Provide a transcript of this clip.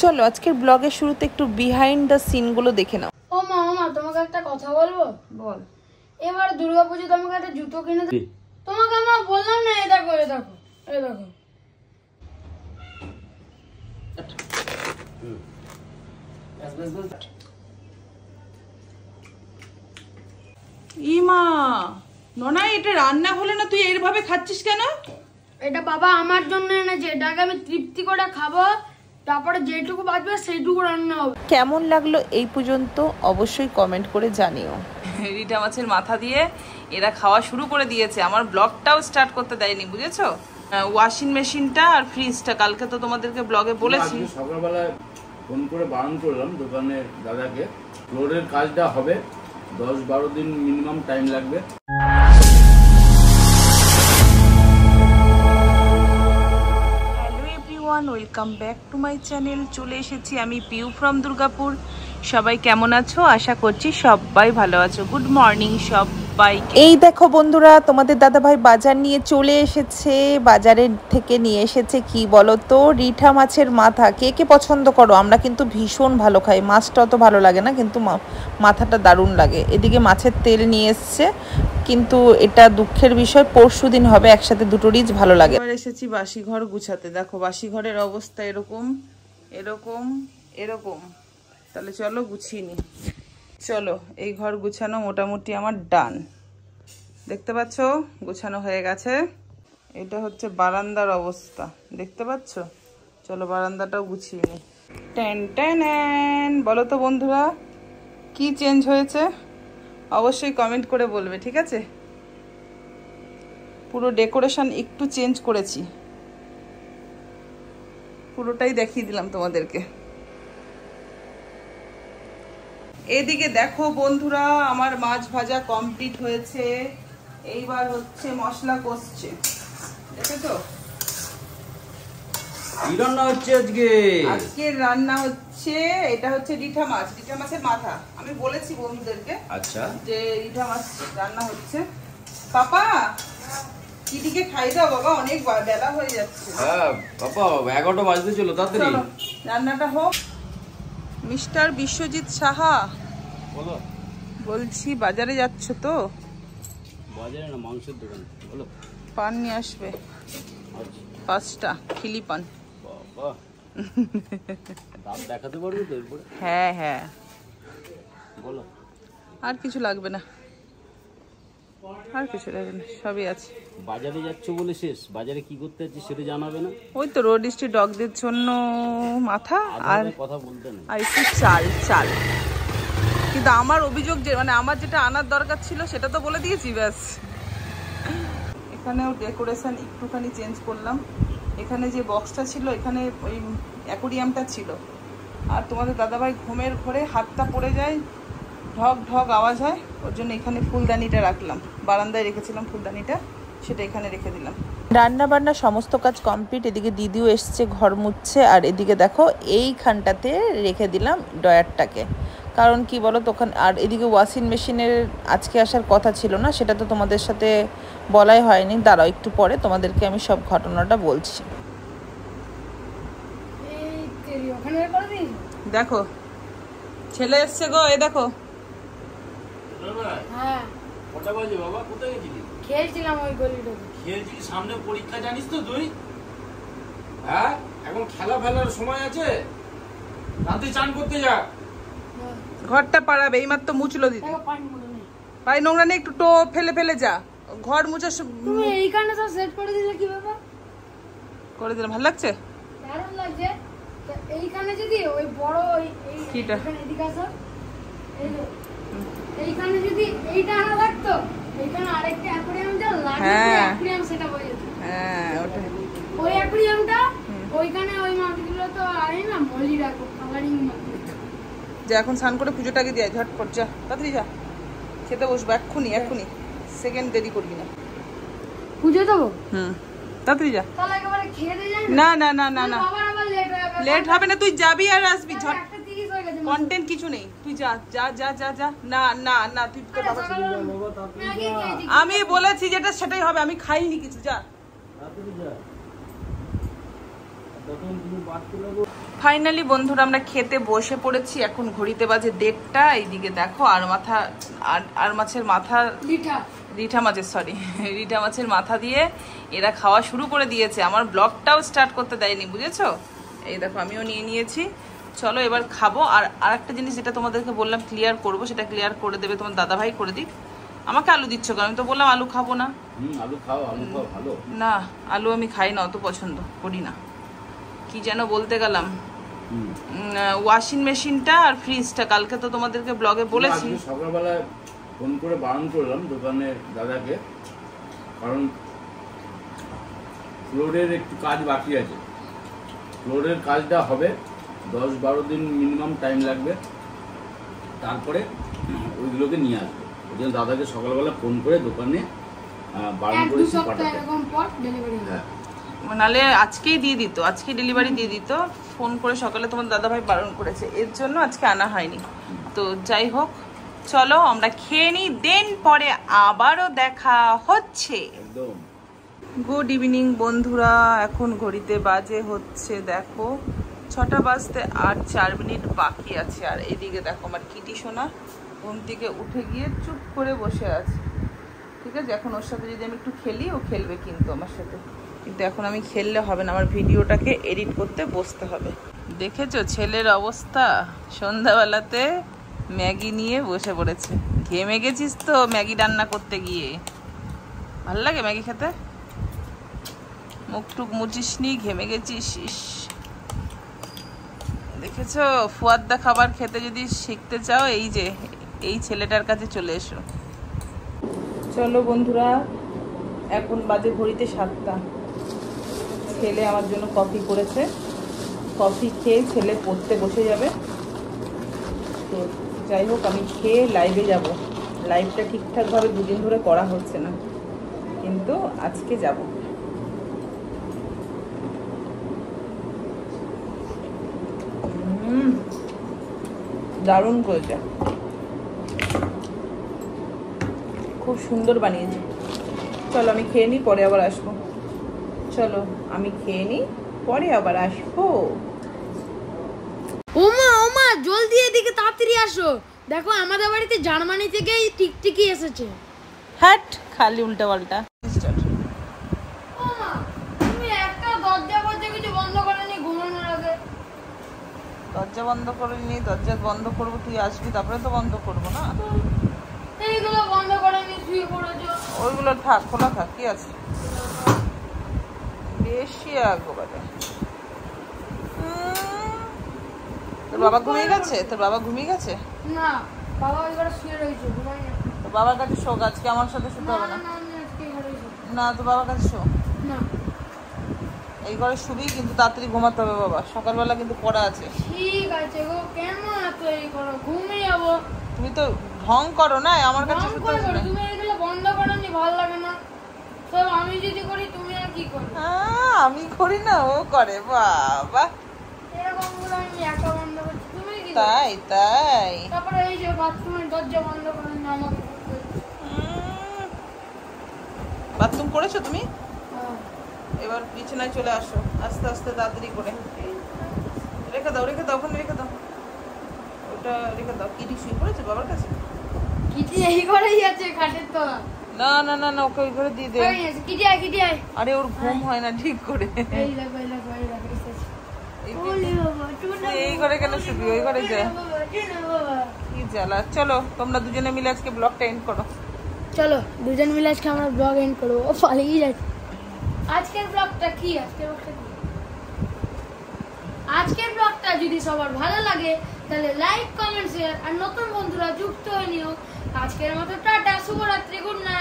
চলো আজকের ব্লগের শুরুতে একটু বিহাইন্ড দ্য সিন গুলো দেখে নাও। ও মামা তোমাকে একটা কথা বলবো। বল। এবার দুর্গাপূজা তোমাকে একটা জুতো কিনে দেব। তোমাকে আমি বললাম না, এটা করে দেখো, এই দেখো। ইমা ননা, এটা রান্না হলো না, তুই এইভাবে খাচ্ছিস কেন? এটা বাবা আমার জন্য এনেছে, এটাকে আমি তৃপ্তি করে খাবো, তারপরে যেটুকু বাঁচবে সেইটুকু রান্না হবে। কেমন লাগলো এই পর্যন্ত অবশ্যই কমেন্ট করে জানিও। রিঠা মাছের মাথা দিয়ে এরা খাওয়া শুরু করে দিয়েছে, আমার ব্লগটাও স্টার্ট করতে দেয়নি, বুঝেছো? ওয়াশিং মেশিনটা আর ফ্রিজটা কালকে তো তোমাদেরকে ব্লগে বলেছি। সকালবেলায় ফোন করে বারণ করলাম দোকানের দাদাকে, ফ্লোরের কাজটা হবে 10-12 দিন মিনিমাম টাইম লাগবে। Welcome back to my channel. চলে এসেছি আমি পিউ ফ্রম দুর্গাপুর। সবাই কেমন আছো? আশা করছি সবাই ভালো আছো। গুড মর্নিং সবাই। এই দেখো বন্ধুরা, তোমাদের দাদাভাই বাজার নিয়ে চলে এসেছে। বাজারের থেকে নিয়ে এসেছে কি বলো তো, রিঠা মাছের মাথা। কে কে পছন্দ করো? আমরা কিন্তু ভীষণ ভালো খাই। মাছটা অত ভালো লাগে না, কিন্তু মাথাটা দারুণ লাগে। এদিকে মাছের তেল নিয়ে এসছে, কিন্তু এটা দুঃখের বিষয়, পরশু দিন হবে একসাথে, দুটো রিচ ভালো লাগে। এবার এসেছি বাসি ঘর গুছাতে। দেখো বাসি ঘরের অবস্থা এরকম এরকম এরকম। তাহলে চলো গুছিয়ে নি। চলো, এই ঘর গুছানো মোটামুটি আমার ডান। দেখতে পাচ্ছ গুছানো হয়ে গেছে। এটা হচ্ছে বারান্দার অবস্থা, দেখতে পাচ্ছ? চলো বারান্দাটাও গুছিয়ে নি। টেন টেন, বলো তো বন্ধুরা কি চেঞ্জ হয়েছে? অবশ্যই কমেন্ট করে বলবে, ঠিক আছে? পুরো ডেকোরেশন একটু চেঞ্জ করেছি, পুরোটাই দেখিয়ে দিলাম তোমাদেরকে। এদিকে দেখো বন্ধুরা, আমার মাছ ভাজা কমপ্লিট হয়েছে। এইবার হচ্ছে মশলা কষছে, দেখেছো? কি রান্না হচ্ছে আজকে? আজকে রান্না হচ্ছে, এটা হচ্ছে রিঠা মাছ, রিঠা মাছের মাথা। আমি বলেছি বন্ধুদেরকে আচ্ছা যে রিঠা মাছ রান্না হচ্ছে। পাপা কিদিকে খাই দাও বাবা, অনেক বেলা হয়ে যাচ্ছে। হ্যাঁ বাবা, 11টা বাজতে চলো, তাড়াতাড়ি চলো রান্নাটা হোক। মিস্টার বিশ্বজিৎ সাহা, বলো। বলছি বাজারে যাচ্ছ তো? বাজারে না, মাংসের দোকান। বলো। পান নিয়ে আসবে 5টা খিলি পান। বাবা দাম দেখাতে পারবে তো এরপরে? হ্যাঁ হ্যাঁ, বলো। আর কিছু লাগবে না, আর কিছু লাগবে না, সবই আছে। বাজারে যাচ্ছ বলে শেষ, বাজারে কি করতে যাচ্ছি সেটা জানাবে না? ওই তো রোড স্ট্রিট ডগদের জন্য মাথা আর কথা বলতে না, আর একটু চাল চাল। কিন্তু আমার অভিযোগ যে মানে আমার যেটা আনার দরকার ছিল সেটা তো বলে দিয়েছি, ব্যাস। এখানেও ডেকোরেশন একটুখানি চেঞ্জ করলাম। এখানে যে বক্সটা ছিল, এখানে ওই অ্যাকোরিয়ামটা ছিল, আর তোমাদের দাদাভাই ঘুমের ঘরে হাতটা পড়ে যায়, ঢক ঢক আওয়াজ হয়, ওর জন্য এখানে ফুলদানিটা রাখলাম। বারান্দায় রেখেছিলাম ফুলদানিটা, সেটা এখানে রেখে দিলাম। রান্না বান্না সমস্ত কাজ কমপ্লিট। এদিকে দিদিও এসছে, ঘর মুছছে। আর এদিকে দেখো এইখানটাতে রেখে দিলাম ড্রয়ারটাকে, কারণ কি বলো তখন। আর এদিকে ওয়াশিং মেশিনের আজকে আসার কথা ছিল না, সেটা তো তোমাদের সাথে বলাই হয়নি। দাঁড়াও একটু পরে তোমাদেরকে আমি সব ঘটনাটা বলছি। দেখো ছেলে এসছে গো, এ দেখো। হ্যাঁ কটা বাজে বাবা? কোথায় গেছিলি? খেলছিলাম ওই গলিটাতে। খেলছিলি? সামনে পরীক্ষা জানিস তো তুই? হ্যাঁ, এখন খেলা ফেলার সময় আছে? রাতে চান করতে যা। ঘরটা পাড়াবে, এইমাত্র মুছলো দিদি। পাই নোংরা নেই, একটু টো ফেলে ফেলে যা। ঘর মুছা তুমি এইখানে সব সেট করে দিলে কি বাবা? করে দিলাম, ভালো লাগছে? দারুণ লাগছে। তো এইখানে যদি ওই বড় কিটা? এদিকে আসো, এই যে এইখানে যদি এইটা আনা থাকতো, এইখানে আরেকটা অ্যাকোরিয়াম যা লাগে, অ্যাকোরিয়াম সেটা হয়ে যেত। হ্যাঁ ওটা ওই অ্যাকোরিয়ামটা ওইখানে ওই মাছগুলো তো আরে না, মলি রাখো, কালারিং মাছ। যা এখন স্নান করে পুজোটাকে দিয়ে ঝটপট যা, তাড়াতাড়ি যা, খেতে বসবো এক্ষুনি এক্ষুনি, সেকেন্ড দেরি করবি না। পুজো দেবো? তাড়াতাড়ি যা। তাহলে একেবারে খেয়ে দিয়ে যাই না না না না না, বাবার আবার লেট হয়ে যাবে। লেট হবে না, তুই যাবি আর আসবি। ঝট, 1:30 হয়ে গেছে। কন্টেন্ট কিছু নেই, তুই যা যা যা যা যা। না না না, তুই তোর বাবা চলে যা। আমি বলেছি যেটা সেটাই হবে, আমি খাইনি কিছু, যা। ফাইনালি বন্ধুরা আমরা খেতে বসে পড়েছি। এখন ঘড়িতে বাজে 1:30। এইদিকে দেখো আর মাছের মাথা, রিঠা মাছের মাথা দিয়ে এরা খাওয়া শুরু করে দিয়েছে। আমার ব্লগটাও স্টার্ট করতে দেয়নি, বুঝেছো? এই দেখো আমিও নিয়ে নিয়েছি। চলো এবার খাবো। আর আরেকটা জিনিস যেটা তোমাদেরকে বললাম ক্লিয়ার করব, সেটা ক্লিয়ার করে দেবে তোমার দাদা ভাই করে দিক। আমাকে আলু দিচ্ছ কারণ আমি তো বললাম আলু খাবো না। আলু খাও ভালো না, আলু আমি খাই না, অত পছন্দ করি না। কি যেন বলতে গেলাম, ওয়াশিং মেশিনটা আর ফ্রিজটা কালকে তো তোমাদেরকে ব্লগে বলেছি। সকালবেলা ফোন করে বারণ করলাম দোকানের দাদাকে, কারণ ফ্লোরের একটু কাজ বাকি আছে। ফ্লোরের কাজটা হবে 10-12 দিন মিনিমাম টাইম লাগবে, তারপরে ওইগুলোকে নিয়ে আসবে। ওই জন্য দাদাকে সকালবেলা ফোন করে দোকানে বারণ করেছি পাঠাতে। হ্যাঁ, নাহলে আজকেই দিয়ে দিত, আজকে ডেলিভারি দিয়ে দিত। ফোন করে সকালে তোমার দাদা ভাই বারণ করেছে, এর জন্য আজকে আনা হয়নি। তো যাই হোক, চলো আমরা খেয়ে নিই, দেন পরে আবারও দেখা হচ্ছে। একদম। গুড ইভিনিং বন্ধুরা, এখন ঘড়িতে বাজে হচ্ছে দেখো 6টা বাজতে আর 4 মিনিট বাকি আছে। আর এদিকে দেখো আমার কিটি সোনা ঘুম থেকে উঠে গিয়ে চুপ করে বসে আছে। ঠিক আছে, এখন ওর সাথে যদি আমি একটু খেলি, ও খেলবে কিন্তু আমার সাথে। কিন্তু এখন আমি খেললে হবে না, আমার ভিডিওটাকে এডিট করতে বসতে হবে। দেখেছো ছেলের অবস্থা, সন্ধ্যাবেলাতে ম্যাগি নিয়ে বসে পড়েছে। ঘেমে গেছিস তো ম্যাগি রান্না করতে গিয়ে? ভাল লাগে ম্যাগি খেতে? মুখটুক মুচিসনি, ঘেমে গেছিস। দেখেছো, ফুয়াদ্দা খাবার খেতে যদি শিখতে চাও, এই ছেলেটার কাছে চলে এসো। চলো বন্ধুরা, এখন বাজে ঘড়িতে 7টা। ছেলে আমার জন্য কফি করেছে, কফি খেয়ে ছেলে পড়তে বসে যাবে। তো যাই হোক, আমি খেয়ে লাইভে যাব। লাইভটা ঠিকঠাকভাবে 2 দিন ধরে করা হচ্ছে না, কিন্তু আজকে যাব। দারুণ করেছে, খুব সুন্দর বানিয়েছে। চলো আমি খেয়ে নিই, পরে আবার আসবো। চলো আমি খেয়ে নিই, পরে আবার আসবো। ওমা জলদি এদিকে তাড়াতাড়ি আসো। দেখো আমাদের বাড়িতে জার্মানি থেকে এই টিকটিকি এসেছে। হ্যাট, খালি উল্টা পাল্টা। ওমা, তুমি একটা দরজা কিছু বন্ধ করনি ঘুমানোর আগে? দরজা বন্ধ করিনি, দরজা বন্ধ করবো, তুই আসবি তারপরে তো বন্ধ করবো না। এইগুলো বন্ধ করনি, শুয়ে পড়েছো। ওইগুলো থাক, খোলা থাক, কি আছে? বেশি একবারে। তোর বাবা ঘুমিয়ে গেছে? না, বাবা এবারে শুয়ে রয়েছে, ঘুমাই না। তোর বাবার কাছে শোক, আজকে আমার সাথে শুতে হবে না। আমি আজকে ঘরে না, তোর বাবার কাছে শো। না, এই ঘরে শুবি, কিন্তু তাড়াতাড়ি ঘুমাতে হবে বাবা, সকালবেলা কিন্তু পড়া আছে। ঠিক আছে গো, কেন এত এই করো? ঘুমিয়ে যাবো। তুমি তো ঢং করো না, আমার কাছে ঢং শুতে করে হবে। তুমি এগুলো বন্ধ করনি, ভালো লাগে না। সব আমি যদি করি, তুমি আর কি করবে? আমি করি না, ও করে। বাবা, এরকম গুলো আমি একা বন্ধ করছি, তুমি কি করবে? তাই? তারপরে এই যে বাথরুমের দরজা বন্ধ করেন না, আমাকে বাথরুম করেছো তুমি? হ্যাঁ। এবার বিছানায় চলে আসো, আস্তে আস্তে তাড়াতাড়ি করে। রেখে দাও, ওখানে রেখে দাও, ওটা রেখে দাও। কিটি শুয়ে পড়েছে বাবার কাছে? কিটি এই ঘরেই আছে, খাটের তলা। না, ওকে ওই ঘরে দিয়ে দে। কিটি আয়। আরে ওর ঘুম হয় না ঠিক করে। এই দেখো, এসেছে। এই ঘরে কেন শুবি? ওই ঘরে যা। কি জ্বালা। চলো তোমরা দুজনে মিলে আজকে ব্লগটা এন্ড করো। চলো দুজন মিলে আজকে আমরা ব্লগ এন্ড করবো। ও পালিয়ে যাচ্ছে। আজকের ব্লগটা যদি সবার ভালো লাগে তাহলে লাইক, কমেন্ট, শেয়ার আর নতুন বন্ধুরা যুক্ত হয়ে নিও। আজকের মতো টাটা, শুভরাত্রি, গুড নাইট।